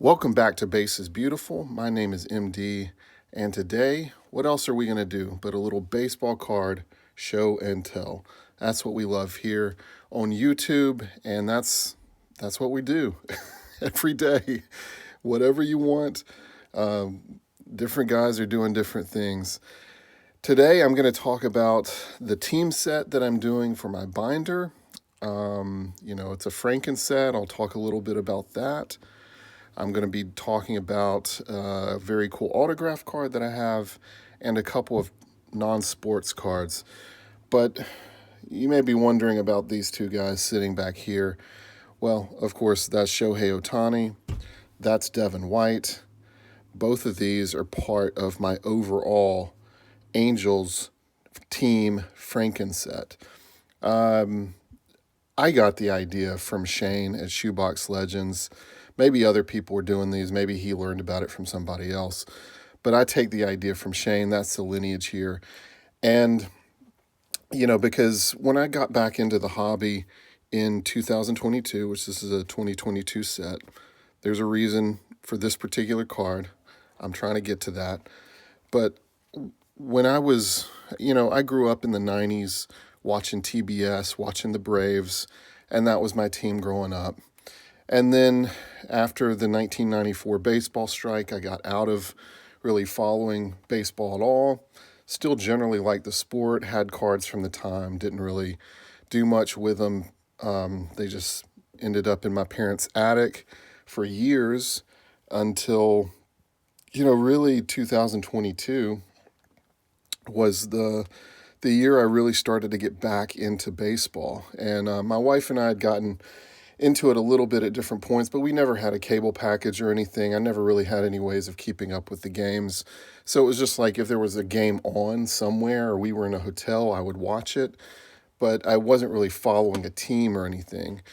Welcome back to Base is Beautiful. My name is MD, and today, what else are we going to do but a little baseball card show and tell? That's what we love here on YouTube, and that's what we do every day. Whatever you want, different guys are doing different things. Today, I'm going to talk about the team set that I'm doing for my binder. It's a Frankenset. I'll talk a little bit about that. I'm going to be talking about a very cool autograph card that I have and a couple of non-sports cards. But you may be wondering about these two guys sitting back here. Well, of course, that's Shohei Ohtani. That's Devin White. Both of these are part of my overall Angels team Frankenset. I got the idea from Shane at Shoebox Legends. Maybe other people were doing these. Maybe he learned about it from somebody else. But I take the idea from Shane. That's the lineage here. And, because when I got back into the hobby in 2022, which this is a 2022 set, there's a reason for this particular card. I'm trying to get to that. But when I was, I grew up in the 90s watching TBS, watching the Braves, and that was my team growing up. And then after the 1994 baseball strike, I got out of really following baseball at all. Still generally liked the sport, had cards from the time, didn't really do much with them. They just ended up in my parents' attic for years until, really 2022 was the year I really started to get back into baseball. And my wife and I had gotten into it a little bit at different points, but we never had a cable package or anything. I never really had any ways of keeping up with the games. So it was just like if there was a game on somewhere or we were in a hotel, I would watch it, but I wasn't really following a team or anything.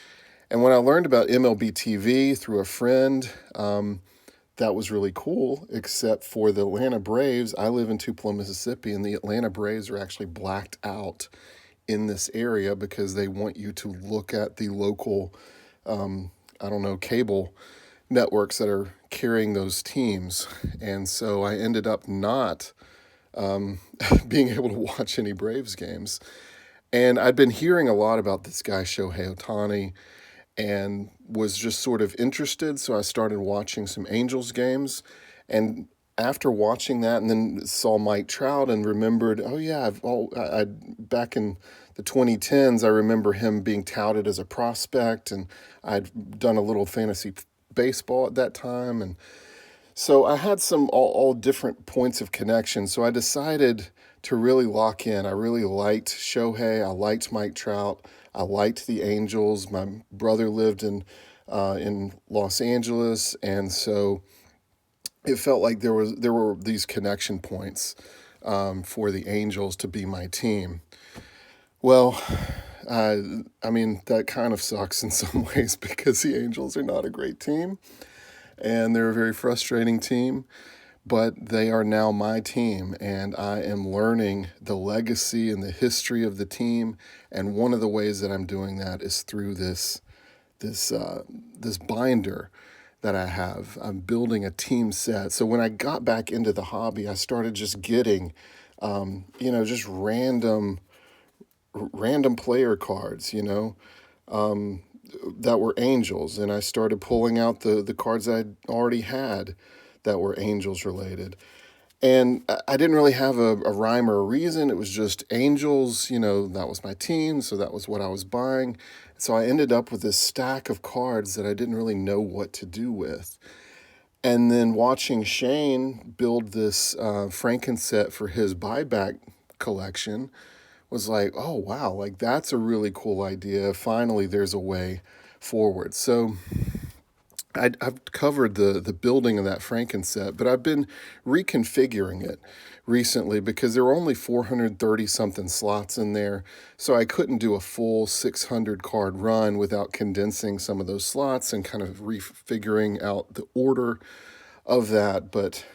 And when I learned about MLB TV through a friend, that was really cool, except for the Atlanta Braves. I live in Tupelo, Mississippi, and the Atlanta Braves are actually blacked out in this area because they want you to look at the local, cable networks that are carrying those teams. And so I ended up not being able to watch any Braves games. And I'd been hearing a lot about this guy, Shohei Ohtani, and was just sort of interested. So I started watching some Angels games. And after watching that and then saw Mike Trout and remembered, back in the 2010s, I remember him being touted as a prospect, and I'd done a little fantasy baseball at that time. And so I had some all different points of connection. So I decided to really lock in. I really liked Shohei. I liked Mike Trout. I liked the Angels. My brother lived in Los Angeles, and so it felt like there were these connection points for the Angels to be my team. Well, that kind of sucks in some ways because the Angels are not a great team, and they're a very frustrating team, but they are now my team, and I am learning the legacy and the history of the team, and one of the ways that I'm doing that is through this binder that I have. I'm building a team set. So when I got back into the hobby, I started just getting, just random player cards, that were Angels. And I started pulling out the cards I already had that were Angels related. And I didn't really have a rhyme or a reason. It was just Angels, that was my team. So that was what I was buying. So I ended up with this stack of cards that I didn't really know what to do with. And then watching Shane build this Frankenset for his buyback collection was like, oh, wow, like that's a really cool idea. Finally, there's a way forward. So I've covered the building of that Frankenset, but I've been reconfiguring it recently because there were only 430-something slots in there, so I couldn't do a full 600-card run without condensing some of those slots and kind of refiguring out the order of that. But,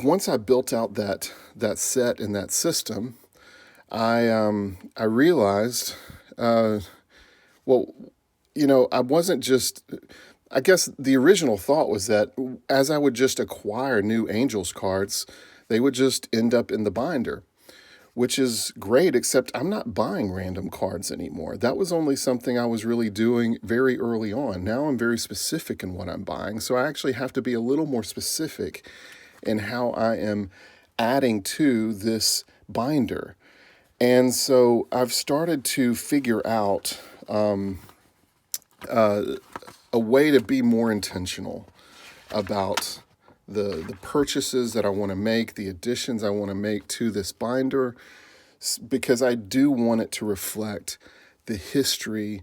once I built out that set and that system, I realized, I wasn't just, I guess the original thought was that as I would just acquire new Angels cards, they would just end up in the binder, which is great, except I'm not buying random cards anymore. That was only something I was really doing very early on. Now I'm very specific in what I'm buying, so I actually have to be a little more specific in how I am adding to this binder. And so I've started to figure out a way to be more intentional about the purchases that I want to make, the additions I want to make to this binder, because I do want it to reflect the history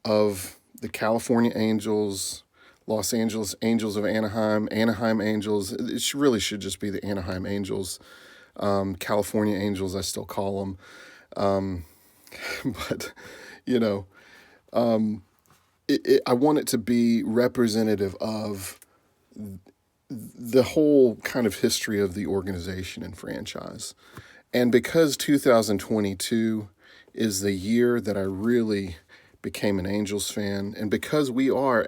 of the California Angels, Los Angeles Angels of Anaheim, Anaheim Angels. It really should just be the Anaheim Angels, California Angels, I still call them. But, you know, I want it to be representative of the whole kind of history of the organization and franchise. And because 2022 is the year that I really became an Angels fan, and because we are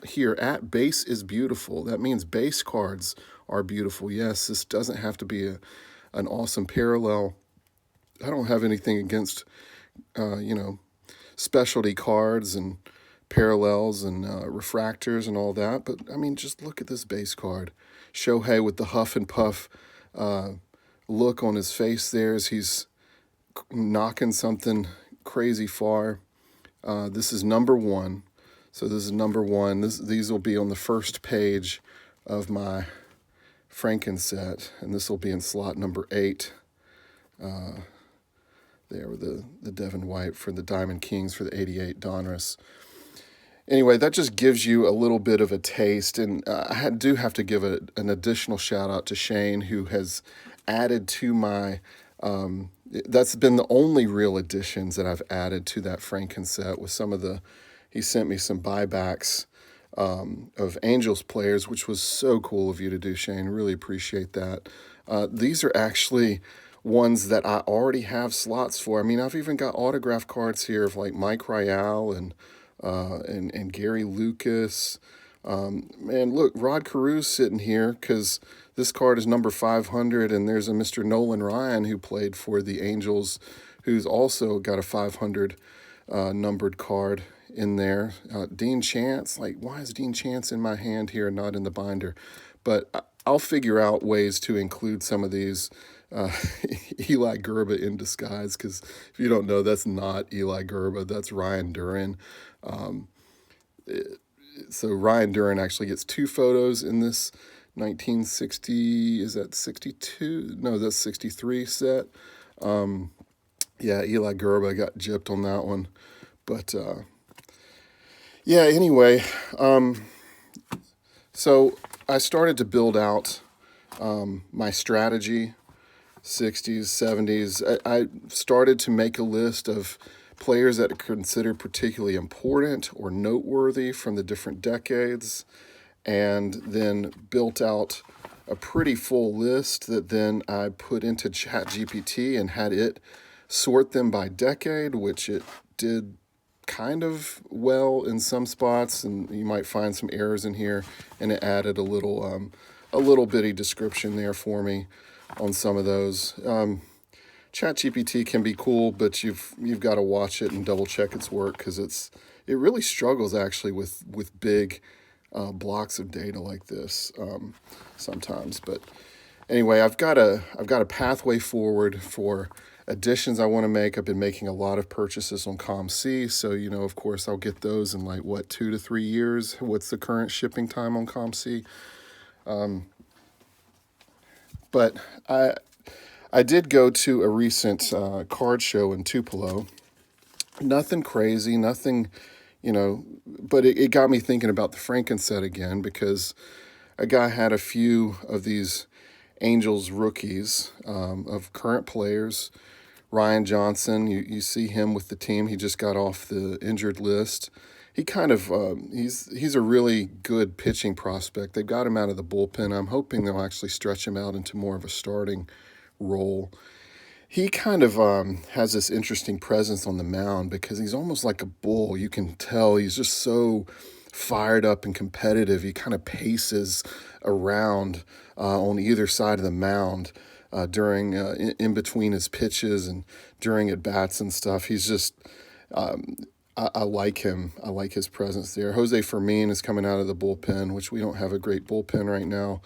here at Base is Beautiful, that means base cards are beautiful. Yes, this doesn't have to be an awesome parallel. I don't have anything against, specialty cards and parallels and refractors and all that. But, I mean, just look at this base card. Shohei with the huff and puff look on his face there as he's knocking something crazy far. This is number one. So this is number one. These will be on the first page of my Frankenset, and this will be in slot number 8. There with the Devin White for the Diamond Kings for the 88 Donruss. Anyway, that just gives you a little bit of a taste, and I do have to give an additional shout out to Shane, who has added to my, that's been the only real additions that I've added to that Frankenset with he sent me some buybacks of Angels players, which was so cool of you to do, Shane. Really appreciate that. These are actually ones that I already have slots for. I mean, I've even got autograph cards here of like Mike Rial and Gary Lucas. Man, look, Rod Carew's sitting here because this card is number 500, and there's a Mr. Nolan Ryan who played for the Angels, who's also got a 500 numbered card in there. Dean Chance, like, why is Dean Chance in my hand here and not in the binder? But I'll figure out ways to include some of these. Eli Gerba in disguise, because if you don't know, that's not Eli Gerba, that's Ryan Duran. So Ryan Duran actually gets 2 photos in this 1960, is that 62? No, that's 63 set. Yeah, Eli Gerba got gypped on that one. But, yeah, anyway, so I started to build out my strategy, 60s, 70s. I started to make a list of players that are considered particularly important or noteworthy from the different decades, and then built out a pretty full list that then I put into ChatGPT and had it sort them by decade, which it did kind of well in some spots, and you might find some errors in here, and it added a little bitty description there for me on some of those. ChatGPT can be cool, but you've got to watch it and double check its work, because it really struggles actually with big blocks of data like this sometimes. But anyway, I've got a pathway forward for additions I want to make. I've been making a lot of purchases on ComC, so of course I'll get those in 2 to 3 years. What's the current shipping time on ComC? But I did go to a recent card show in Tupelo. Nothing crazy, nothing, but it got me thinking about the Frankenset again, because a guy had a few of these Angels rookies of current players. Ryan Johnson, you see him with the team. He just got off the injured list. He kind of, he's a really good pitching prospect. They've got him out of the bullpen. I'm hoping they'll actually stretch him out into more of a starting role. he kind of has this interesting presence on the mound because he's almost like a bull. You can tell he's just so fired up and competitive. He kind of paces around on either side of the mound during in between his pitches and during at bats and stuff. He's just I like him. I like his presence there. Jose Fermin is coming out of the bullpen, which we don't have a great bullpen right now.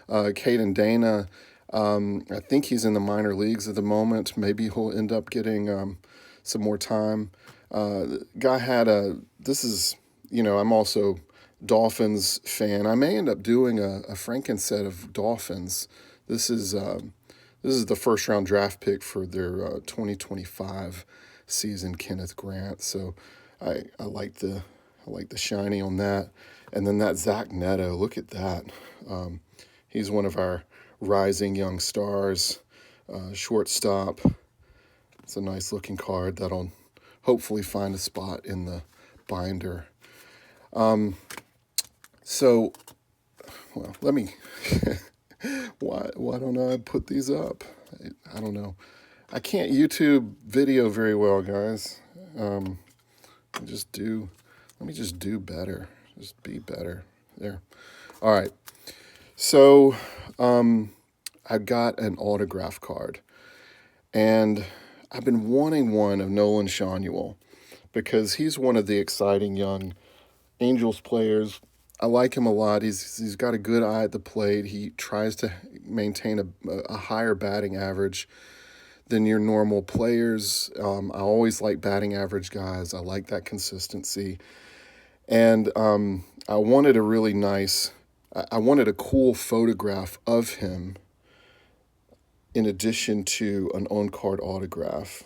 Caden Dana, I think he's in the minor leagues at the moment. Maybe he'll end up getting some more time. Guy had this is, I'm also Dolphins fan. I may end up doing a Frankenset of Dolphins. This is the first round draft pick for their 2025 season, Kenneth Grant. So I like the shiny on that. And then that Zach Neto, look at that. He's one of our rising young stars, shortstop. It's a nice looking card that'll hopefully find a spot in the binder. So, well, let me, why don't I put these up? I don't know. I can't YouTube video very well, guys. Let me just do better. Just be better. There. All right. So, I got an autograph card, and I've been wanting one of Nolan Schanuel because he's one of the exciting young Angels players. I like him a lot. He's got a good eye at the plate. He tries to maintain a higher batting average than your normal players. I always like batting average guys. I like that consistency. And I wanted I wanted a cool photograph of him in addition to an on-card autograph.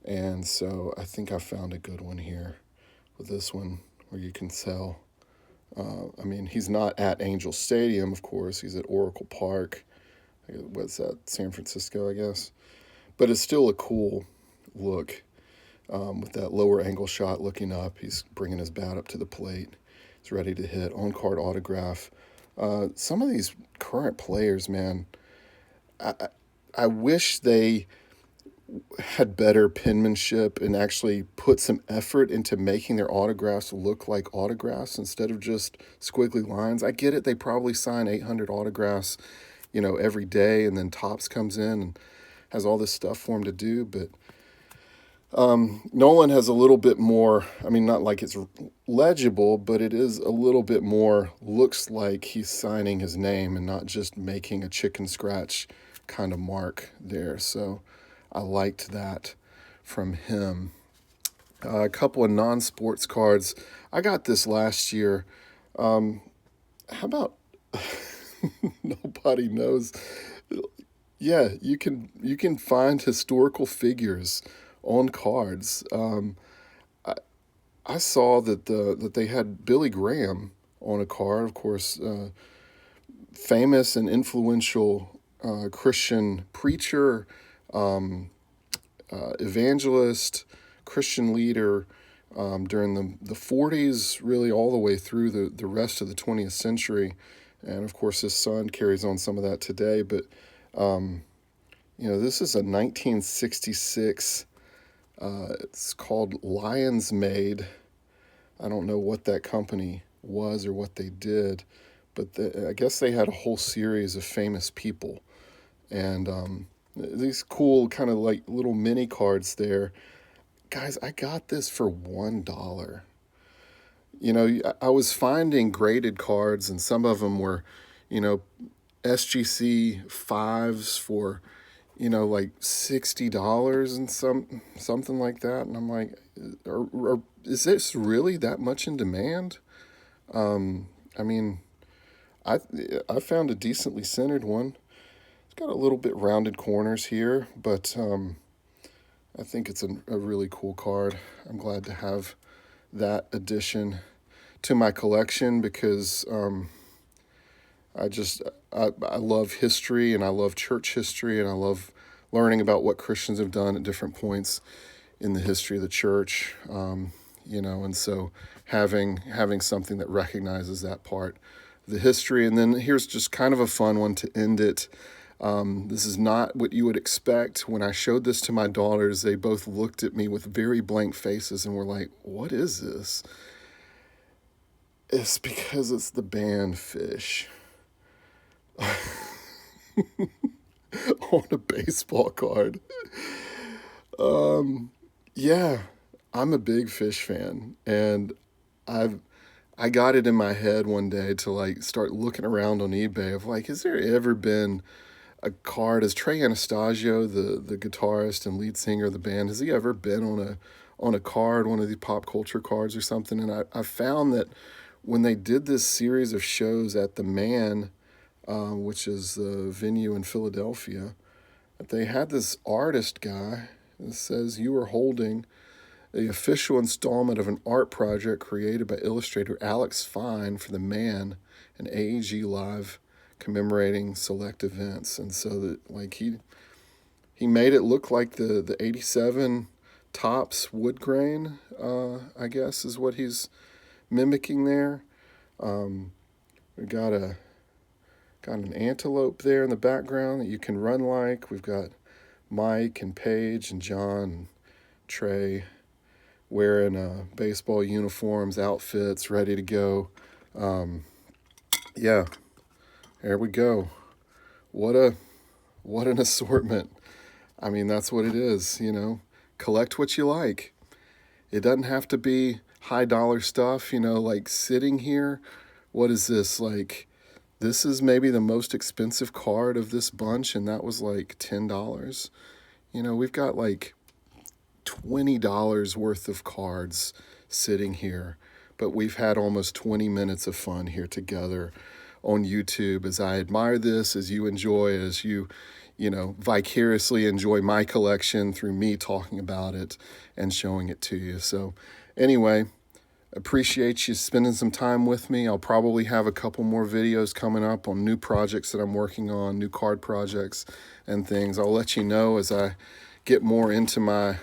And so I think I found a good one here with this one where you can tell. He's not at Angel Stadium, of course. He's at Oracle Park. What's that? San Francisco, I guess. But it's still a cool look with that lower angle shot looking up. He's bringing his bat up to the plate. He's ready to hit. On-card autograph. Some of these current players, man, I wish they had better penmanship and actually put some effort into making their autographs look like autographs instead of just squiggly lines. I get it. They probably sign 800 autographs, every day, and then Topps comes in and has all this stuff for him to do. But Nolan has a little bit more, not like it's legible, but it is a little bit more, looks like he's signing his name and not just making a chicken scratch kind of mark there. So I liked that from him. A couple of non-sports cards. I got this last year. How about nobody knows? Yeah, you can find historical figures on cards. I saw that they had Billy Graham on a card. Of course, famous and influential Christian preacher. Evangelist, Christian leader during the 40s, really all the way through the rest of the 20th century. And of course, his son carries on some of that today. But, this is a 1966, it's called Lion's Made. I don't know what that company was or what they did, but I guess they had a whole series of famous people. And these cool kind of like little mini cards there. Guys, I got this for $1. I was finding graded cards, and some of them were, SGC 5s for, like $60 and something like that. And I'm like, is this really that much in demand? I found a decently centered one. It's got a little bit rounded corners here, but I think it's a really cool card. I'm glad to have that addition to my collection because I love history, and I love church history, and I love learning about what Christians have done at different points in the history of the church. And so having something that recognizes that part of the history. And then here's just kind of a fun one to end it. This is not what you would expect. When I showed this to my daughters, they both looked at me with very blank faces and were like, "What is this?" It's because it's the band Fish on a baseball card. Yeah, I'm a big Fish fan, and I've I got it in my head one day to like start looking around on eBay of like, has there ever been a card? As Trey Anastasio, the guitarist and lead singer of the band, has he ever been on a card, one of these pop culture cards or something? And I found that when they did this series of shows at the Man, which is the venue in Philadelphia, that they had this artist guy that says you were holding the official installment of an art project created by illustrator Alex Fine for the Man and AEG Live, commemorating select events. And so that like he made it look like the 87 Tops wood grain, I guess is what he's mimicking there. We got an antelope there in the background that you can run like. We've got Mike and Paige and John and Trey wearing baseball uniforms, outfits, ready to go. Yeah, there we go. What an assortment. I mean, that's what it is, you know. Collect what you like. It doesn't have to be high dollar stuff, you know, like sitting here. What is this? Like, this is maybe the most expensive card of this bunch, and that was like $10. You know, we've got like $20 worth of cards sitting here, but we've had almost 20 minutes of fun here together on YouTube as I admire this, as you enjoy, as you know, vicariously enjoy my collection through me talking about it and showing it to you. So anyway, appreciate you spending some time with me. I'll probably have a couple more videos coming up on new projects that I'm working on, new card projects and things. I'll let you know as I get more into my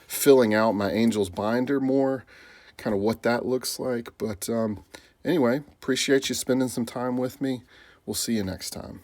filling out my Angels binder more, kind of what that looks like. But anyway, appreciate you spending some time with me. We'll see you next time.